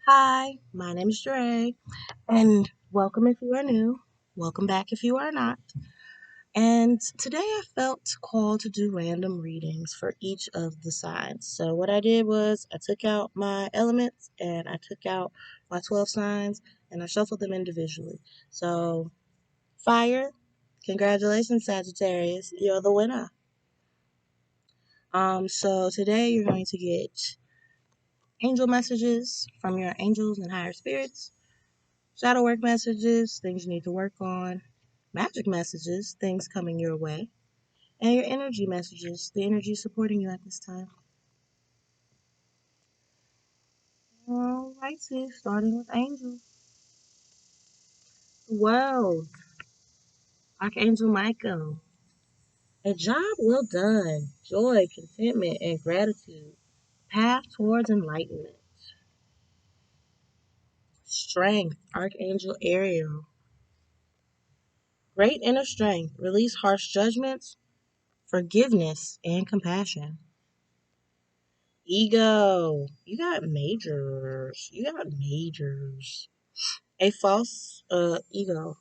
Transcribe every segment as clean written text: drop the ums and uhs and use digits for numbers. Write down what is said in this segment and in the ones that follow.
Hi, my name is Dre, and welcome if you are new. Welcome back if you are not. And today I felt called to do random readings for each of the signs. So, what I did was I took out my elements and I took out my 12 signs and I shuffled them individually. So, fire, congratulations, Sagittarius, you're the winner. So today you're going to get angel messages from your angels and higher spirits. Shadow work messages, things you need to work on. Magic messages, things coming your way. And your energy messages, the energy supporting you at this time. Alright, so starting with angels. World, Archangel Michael. A job well done, joy, contentment, and gratitude. Path towards enlightenment. Strength, Archangel Ariel. Great inner strength, release harsh judgments, forgiveness, and compassion. Ego. You got majors. A false ego,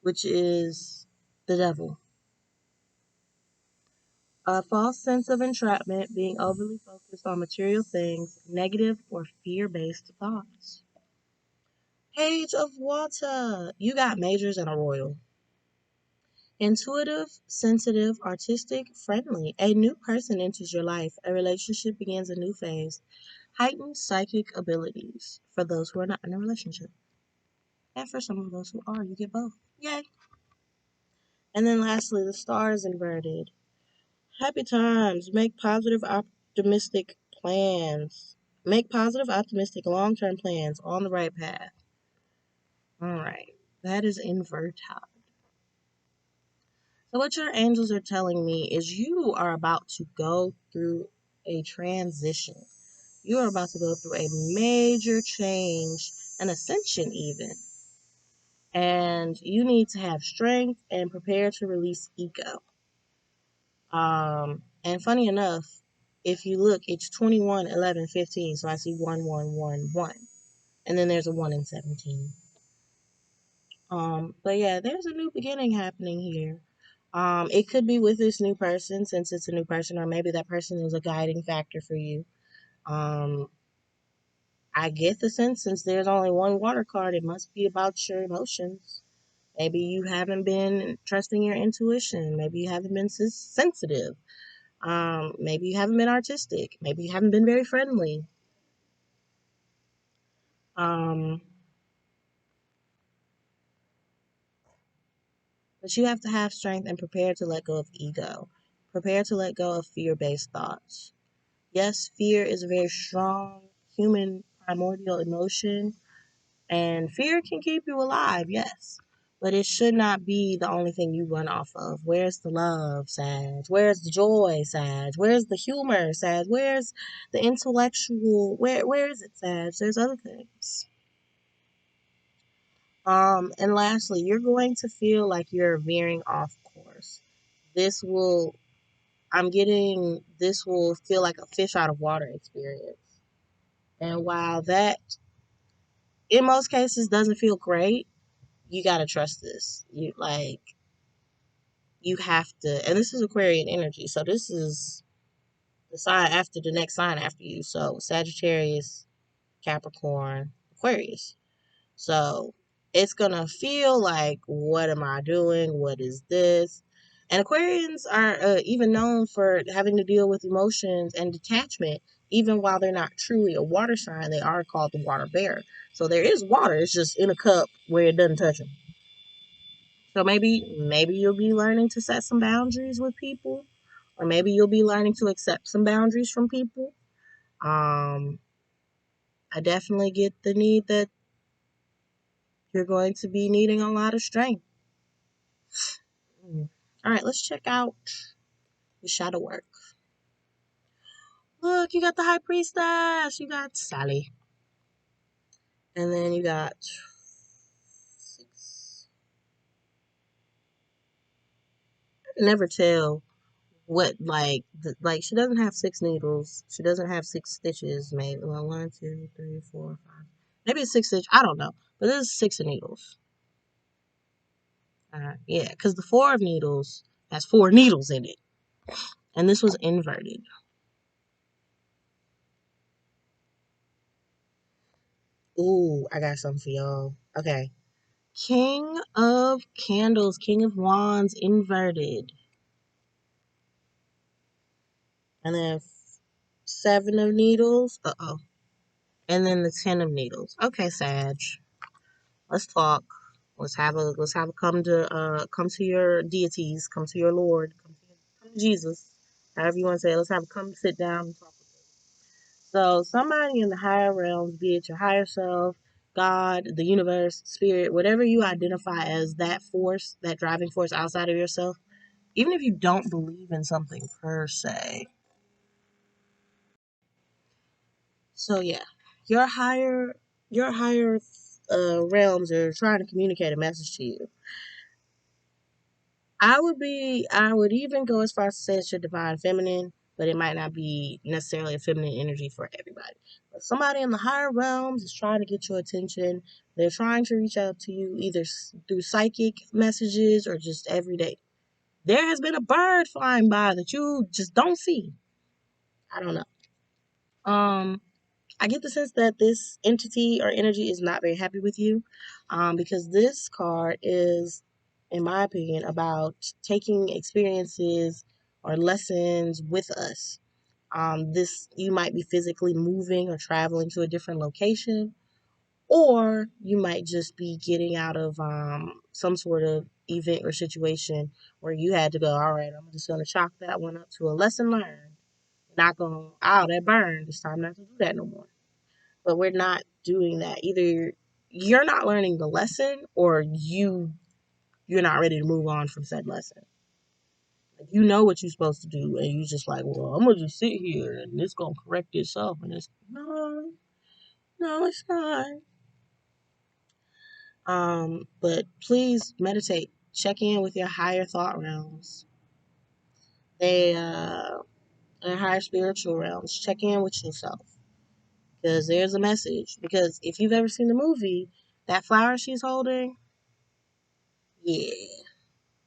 which is the devil. A false sense of entrapment, being overly focused on material things, negative or fear-based thoughts. Page of water. You got majors and a royal. Intuitive, sensitive, artistic, friendly. A new person enters your life. A relationship begins a new phase. Heightened psychic abilities for those who are not in a relationship. And for some of those who are, you get both. Yay. And then lastly, the stars inverted. Happy times. Make positive, optimistic plans. Make positive, optimistic, long term plans on the right path. All right. That is inverted. So, what your angels are telling me is you are about to go through a transition. You are about to go through a major change, an ascension, even. And you need to have strength and prepare to release ego. And funny enough, if you look, it's 21, 11, 15. So I see 1, 1, 1, 1. And then there's a 1 in 17. But yeah, there's a new beginning happening here. It could be with this new person since it's a new person, or maybe that person is a guiding factor for you. Um, I get the sense since there's only one water card, it must be about your emotions. Maybe you haven't been trusting your intuition. Maybe you haven't been sensitive. Maybe you haven't been artistic. Maybe you haven't been very friendly. Um, but you have to have strength and prepare to let go of ego. Prepare to let go of fear based thoughts. Yes, fear is a very strong human primordial emotion, and fear can keep you alive, yes. But it should not be the only thing you run off of. Where's the love, Sag? Where's the joy, Sag? Where's the humor, Sag? Where's the intellectual? Where is it, Sag? There's other things. And lastly, you're going to feel like you're veering off course. This will, I'm getting, this will feel like a fish out of water experience. And while that, in most cases, doesn't feel great, you gotta trust this. You have to, and this is Aquarian energy, so this is the sign after the next sign after you. So Sagittarius, Capricorn, Aquarius. So it's gonna feel like, what am I doing? What is this? And Aquarians are even known for having to deal with emotions and detachment, even while they're not truly a water sign. They are called the water bearer. So there is water. It's just in a cup where it doesn't touch them. So maybe you'll be learning to set some boundaries with people, or maybe you'll be learning to accept some boundaries from people. Um, I definitely get the need that you're going to be needing a lot of strength. All right, let's check out the shadow work. Look, you got the high priestess. You got Sally, and then you got six. I can never tell what like she doesn't have six needles. She doesn't have six stitches. Maybe well, 1, 2, 3, 4, 5. Maybe it's 6 inch. I don't know. But this is 6 of needles. Yeah, because the 4 of needles has 4 needles in it. And this was inverted. Ooh, I got something for y'all. Okay. King of Candles, King of Wands, inverted. And then 7 of Needles. Uh-oh. And then the 10 of Needles. Okay, Sag. Let's talk. Let's have a come to your deities, come to your Lord, come to Jesus. However you want to say it. Let's have a come sit down and talk. So somebody in the higher realms, be it your higher self, God, the universe, spirit, whatever you identify as that force, that driving force outside of yourself, even if you don't believe in something per se. So yeah, your higher your higher realms are trying to communicate a message to you. I would even go as far as to say it's your divine feminine, but it might not be necessarily a feminine energy for everybody. But somebody in the higher realms is trying to get your attention. They're trying to reach out to you either through psychic messages or just every day. There has been a bird flying by that you just don't see. I don't know. Um, I get the sense that this entity or energy is not very happy with you, because this card is, in my opinion, about taking experiences or lessons with us. This you might be physically moving or traveling to a different location, or you might just be getting out of some sort of event or situation where you had to go. All right, I'm just gonna chalk that one up to a lesson learned. Not gonna, oh, that burned. It's time not to do that no more. But we're not doing that. Either you're not learning the lesson or you're not ready to move on from said lesson. Like, you know what you're supposed to do and you just like, well, I'm gonna just sit here and it's gonna correct itself, and it's no, it's not. But please meditate. Check in with your higher thought realms. They and higher spiritual realms. Check in with yourself. Because there's a message. Because if you've ever seen the movie, that flower she's holding, yeah,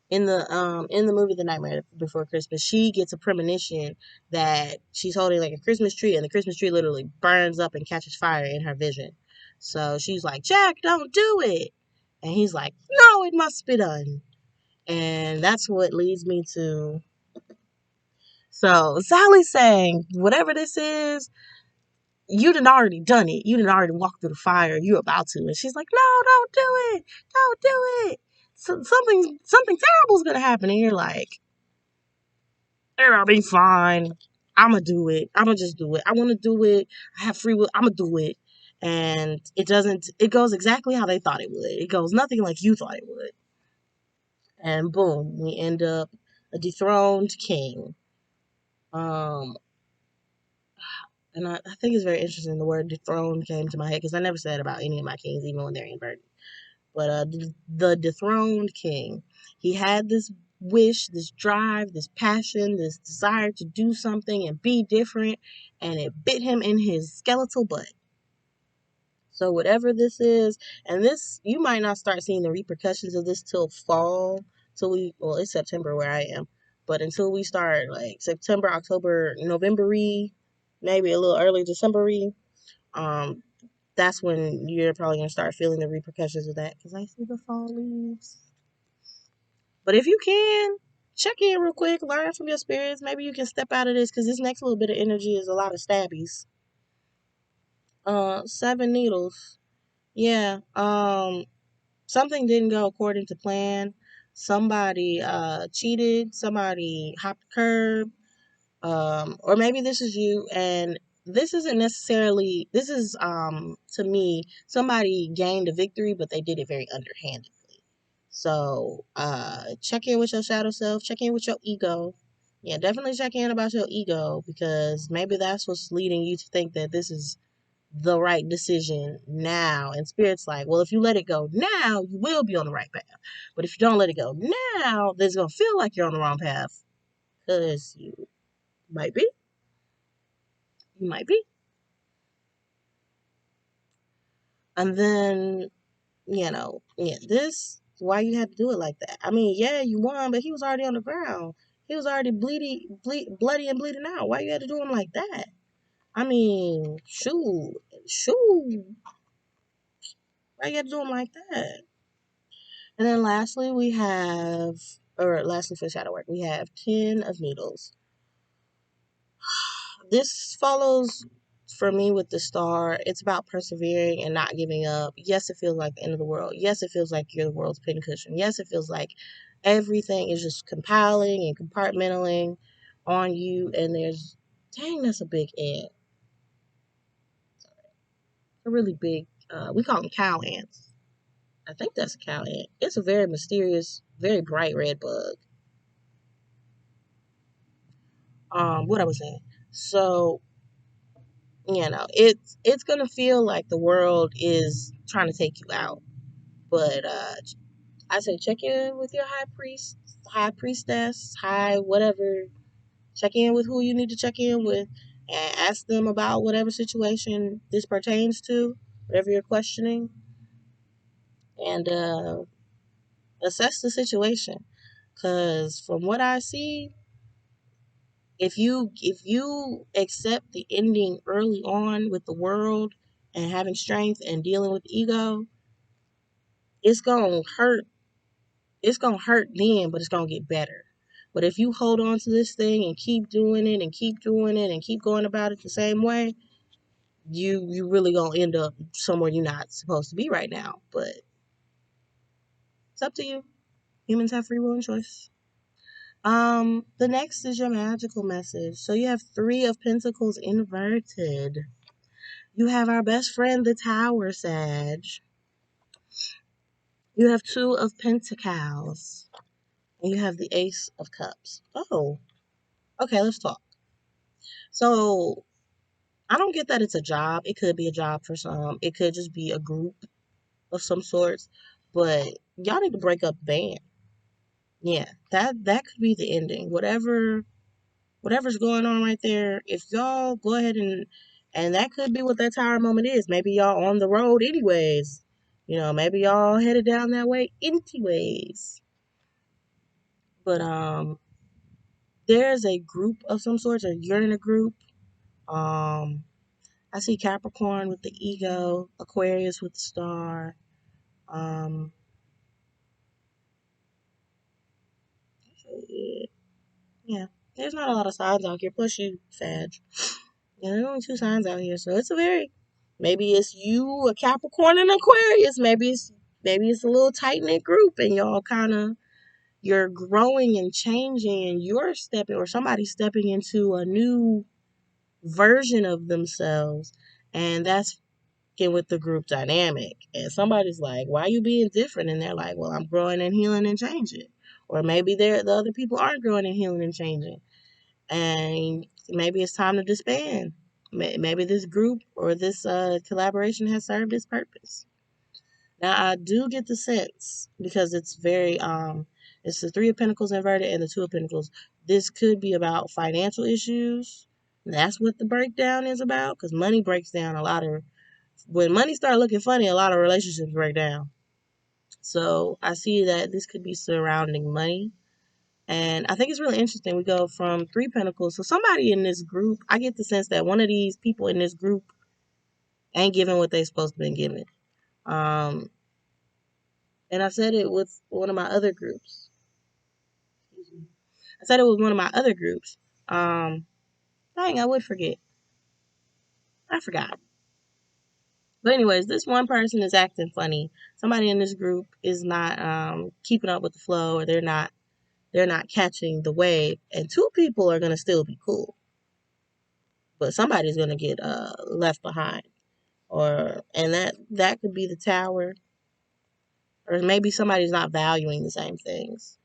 in the movie The Nightmare Before Christmas, she gets a premonition that she's holding like a Christmas tree, and the Christmas tree literally burns up and catches fire in her vision. So she's like, Jack, don't do it. And he's like, no, it must be done. And that's what leads me to, so Sally's saying, whatever this is, you done already done it. You done already walked through the fire. You're about to. And she's like, no, don't do it. Don't do it. So something terrible is gonna happen. And you're like, it'll be fine. I'ma do it. I'ma just do it. I wanna do it. I have free will. I'ma do it. And it goes exactly how they thought it would. It goes nothing like you thought it would. And boom, we end up a dethroned king. Um, and I think it's very interesting the word dethroned came to my head because I never said about any of my kings, even when they're inverted. But the dethroned king, he had this wish, this drive, this passion, this desire to do something and be different, and it bit him in his skeletal butt. So whatever this is, and this, you might not start seeing the repercussions of this till fall, till well, it's September where I am, but until we start like September, October, November-y, maybe a little early December-y, um, that's when you're probably going to start feeling the repercussions of that, because I see the fall leaves. But if you can, check in real quick, learn from your spirits. Maybe you can step out of this, because this next little bit of energy is a lot of stabbies. 7 needles. Yeah. Something didn't go according to plan. Somebody cheated. Somebody hopped the curb. Or maybe this is you, and this isn't necessarily, this is to me, somebody gained a victory, but they did it very underhandedly. So check in with your shadow self, check in with your ego. Yeah, definitely check in about your ego, because maybe that's what's leading you to think that this is the right decision now. And spirit's like, well, if you let it go now, you will be on the right path. But if you don't let it go now, then it's gonna feel like you're on the wrong path, because you might be. You might be. And then, yeah, this, why you had to do it like that? I mean, yeah, you won, but he was already on the ground. He was already bloody and bleeding out. Why you had to do him like that? I mean, shoot. Why you had to do him like that? And then lastly, lastly for shadow work, we have 10 of needles. This follows for me with the star. It's about persevering and not giving up. Yes, it feels like the end of the world. Yes, it feels like you're the world's pincushion. Yes, it feels like everything is just compiling and compartmentalizing on you. And dang, that's a big ant. A really big, we call them cow ants. I think that's a cow ant. It's a very mysterious, very bright red bug. What I was saying. So, it's gonna feel like the world is trying to take you out. But I say check in with your high priest, high priestess, high whatever. Check in with who you need to check in with, and ask them about whatever situation this pertains to, whatever you're questioning, and assess the situation. Cause from what I see, if you accept the ending early on with the world and having strength and dealing with ego, it's gonna hurt. It's gonna hurt then, but it's gonna get better. But if you hold on to this thing and keep doing it and keep doing it and keep going about it the same way, you really gonna end up somewhere you're not supposed to be right now. But it's up to you. Humans have free will and choice. The next is your magical message. So you have 3 of Pentacles inverted. You have our best friend, the Tower Sag. You have 2 of Pentacles. And you have the Ace of Cups. Oh, okay, let's talk. So I don't get that it's a job. It could be a job for some. It could just be a group of some sorts. But y'all need to break up the band. Yeah, that could be the ending. Whatever's going on right there, if y'all go ahead and that could be what that tower moment is. Maybe y'all on the road anyways. Maybe y'all headed down that way anyways. But there's a group of some sorts, or you're in a group. I see Capricorn with the ego, Aquarius with the star. Um, yeah, there's not a lot of signs out here. Plus, you Sag. Yeah, there's only 2 signs out here, so it's maybe it's you, a Capricorn, and Aquarius. Maybe it's a little tight knit group, and y'all you're growing and changing, and you're stepping, or somebody's stepping into a new version of themselves, and that's with the group dynamic. And somebody's like, "Why are you being different?" And they're like, "Well, I'm growing and healing and changing." Or maybe the other people aren't growing and healing and changing, and maybe it's time to disband. Maybe this group or this collaboration has served its purpose. Now I do get the sense, because it's the 3 of Pentacles inverted and the 2 of Pentacles. This could be about financial issues. That's what the breakdown is about, because money breaks down when money start looking funny, a lot of relationships break down. So I see that this could be surrounding money. And I think it's really interesting. We go from 3 Pentacles. So somebody in this group, I get the sense that one of these people in this group ain't giving what they supposed to be giving. Um, and I said it with one of my other groups. I said it was one of my other groups. Dang, I would forget. I forgot. But anyways, this one person is acting funny. Somebody in this group is not keeping up with the flow, or they're not catching the wave. And 2 people are gonna still be cool, but somebody's gonna get left behind. And that could be the tower, or maybe somebody's not valuing the same things.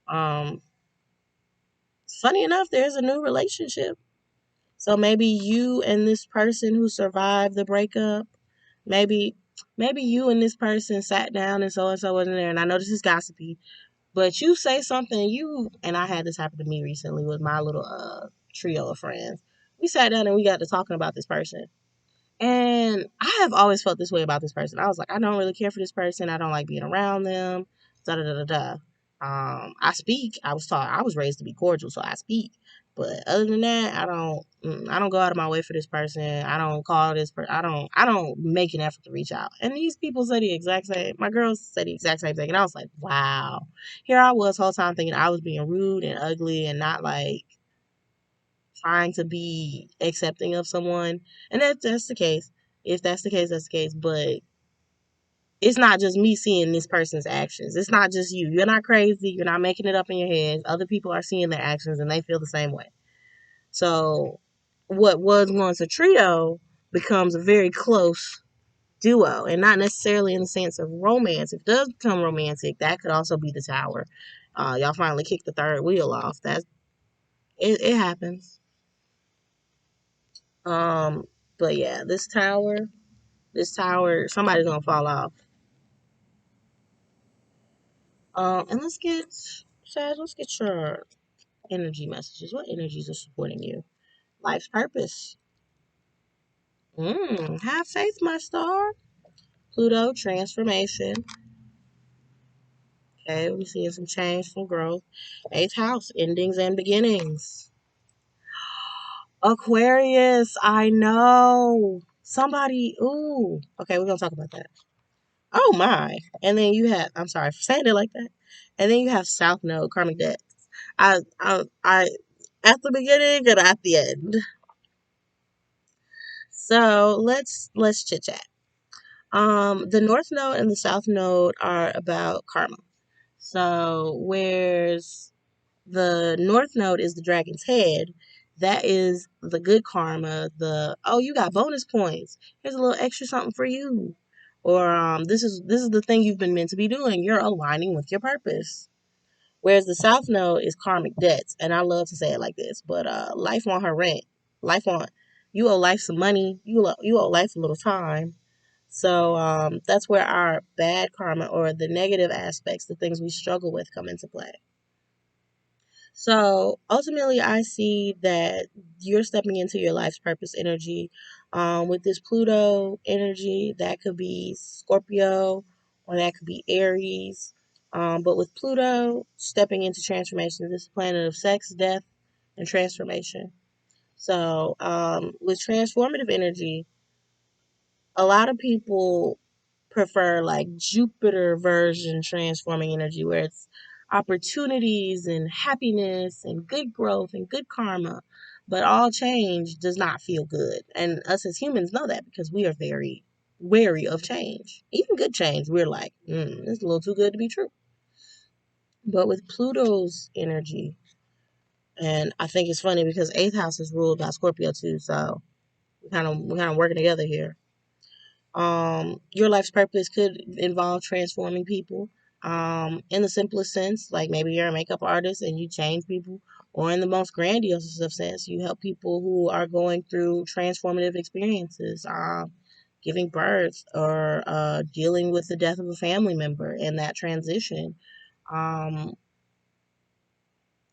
Um, Funny enough, there's a new relationship. So maybe you and this person who survived the breakup, maybe you and this person sat down and so wasn't there. And I know this is gossipy, but you say something, and I had this happen to me recently with my little trio of friends. We sat down and we got to talking about this person. And I have always felt this way about this person. I was like, I don't really care for this person. I don't like being around them. Da da da da da. I speak. I was taught. I was raised to be cordial, so I speak. But other than that, I don't. I don't go out of my way for this person. I don't call this person. I don't. I don't make an effort to reach out. And these people say the exact same. My girls say the exact same thing, and I was like, wow. Here I was, whole time thinking I was being rude and ugly and not like trying to be accepting of someone. And that's the case. If that's the case, that's the case. But it's not just me seeing this person's actions. It's not just you. You're not crazy. You're not making it up in your head. Other people are seeing their actions and they feel the same way. So what was once a trio becomes a very close duo, and not necessarily in the sense of romance. If it does become romantic, that could also be the tower. Y'all finally kicked the third wheel off. It happens. Um, but yeah, this tower, somebody's gonna fall off. And let's get your energy messages. What energies are supporting you? Life's purpose. Have faith, my star. Pluto, transformation. Okay, we're seeing some change, some growth. Eighth house, endings and beginnings. Aquarius, I know. Somebody, ooh. Okay, we're gonna talk about that. Oh my. And then you have, I'm sorry for saying it like that. And then you have South Node, karmic debt. I at the beginning and at the end. So let's chit chat. The North Node and the South Node are about karma. So where's the North Node is the dragon's head. That is the good karma. You got bonus points. Here's a little extra something for you. Or this is the thing you've been meant to be doing. You're aligning with your purpose. Whereas the South Node is karmic debts, and I love to say it like this, but life want her rent. Life want you owe life some money. You owe life a little time. So that's where our bad karma or the negative aspects, the things we struggle with, come into play. So ultimately, I see that you're stepping into your life's purpose energy. With this Pluto energy, that could be Scorpio or that could be Aries. But with Pluto stepping into transformation, this planet of sex, death, and transformation. So with transformative energy, a lot of people prefer like Jupiter version transforming energy where it's opportunities and happiness and good growth and good karma. But all change does not feel good. And us as humans know that because we are very wary of change. Even good change, we're like, it's a little too good to be true. But with Pluto's energy, and I think it's funny because eighth house is ruled by Scorpio too, so we kind of working together here. Your life's purpose could involve transforming people. In the simplest sense, like maybe you're a makeup artist and you change people, or in the most grandiose of sense, you help people who are going through transformative experiences, giving birth or dealing with the death of a family member and that transition. Um,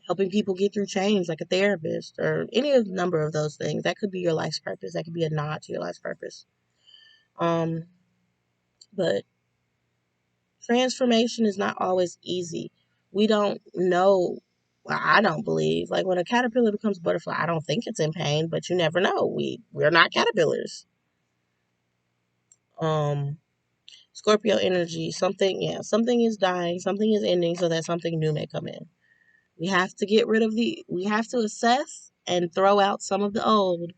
Helping people get through change, like a therapist, or any of the number of those things. That could be your life's purpose. That could be a nod to your life's purpose. Um, but transformation is not always easy. We don't know. Well, I don't believe. Like when a caterpillar becomes a butterfly, I don't think it's in pain, but you never know. We're not caterpillars. Um, Scorpio energy, something is dying, something is ending so that something new may come in. We have to assess and throw out some of the old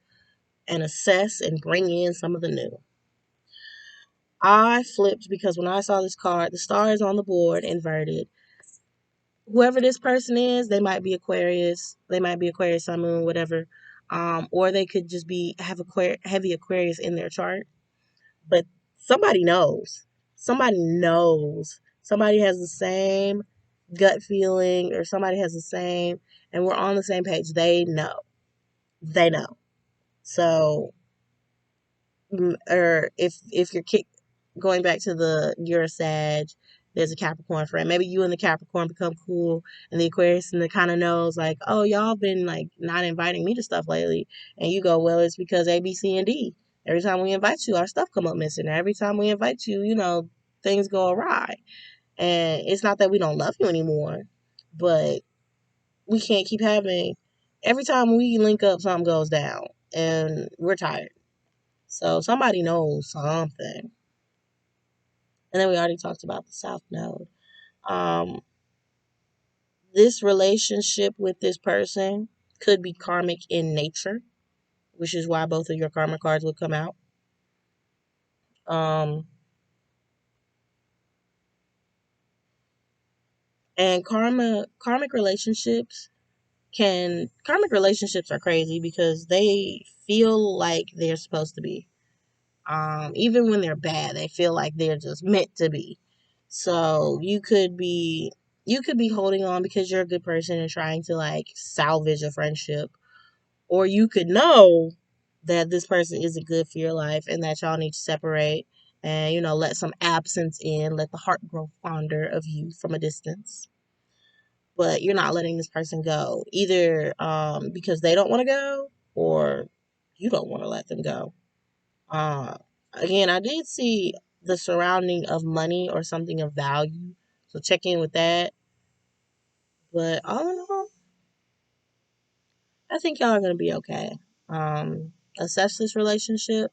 and assess and bring in some of the new. I flipped because when I saw this card, the star is on the board inverted. Whoever this person is, they might be Aquarius, Sun Moon, whatever, or they could just be have heavy Aquarius in their chart. But somebody knows. Somebody knows. Somebody has the same gut feeling, or somebody has the same, and we're on the same page. They know. They know. So, or if you're going back to you're a Sag, there's a Capricorn friend. Maybe you and the Capricorn become cool, and the Aquarius and the kind of knows like, oh, y'all been like not inviting me to stuff lately, and you go, well, it's because A, B, C, and D. Every time we invite you, our stuff come up missing. Every time we invite you, things go awry. And it's not that we don't love you anymore, but we can't keep having, every time we link up, something goes down and we're tired. So somebody knows something. And then we already talked about the South Node. Um, this relationship with this person could be karmic in nature, which is why both of your karma cards would come out. Um, and karmic relationships are crazy because they feel like they're supposed to be. Even when they're bad, they feel like they're just meant to be. So you could be holding on because you're a good person and trying to like salvage a friendship, or you could know that this person isn't good for your life and that y'all need to separate and let some absence in, let the heart grow fonder of you from a distance. But you're not letting this person go either, because they don't want to go, or you don't want to let them go. Uh, Again, I did see the surrounding of money or something of value, so check in with that. But all in all, I think y'all are gonna be okay. Assess this relationship.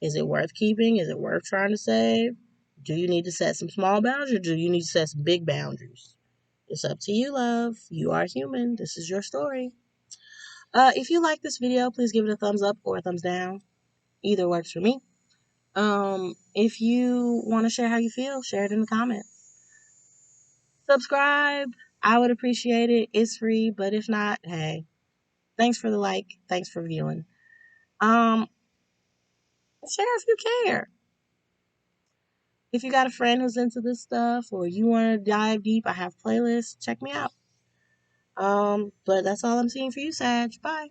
Is it worth keeping? Is it worth trying to save? Do you need to set some small boundaries, or do you need to set some big boundaries? It's up to you, love. You are human. This is your story. If you like this video, please give it a thumbs up or a thumbs down. Either works for me. If you want to share how you feel, share it in the comments. Subscribe. I would appreciate it. It's free, but if not, hey, thanks for the like. Thanks for viewing. Um, Share if you care. If you got a friend who's into this stuff or you want to dive deep, I have playlists. Check me out. But that's all I'm seeing for you, Sag. Bye.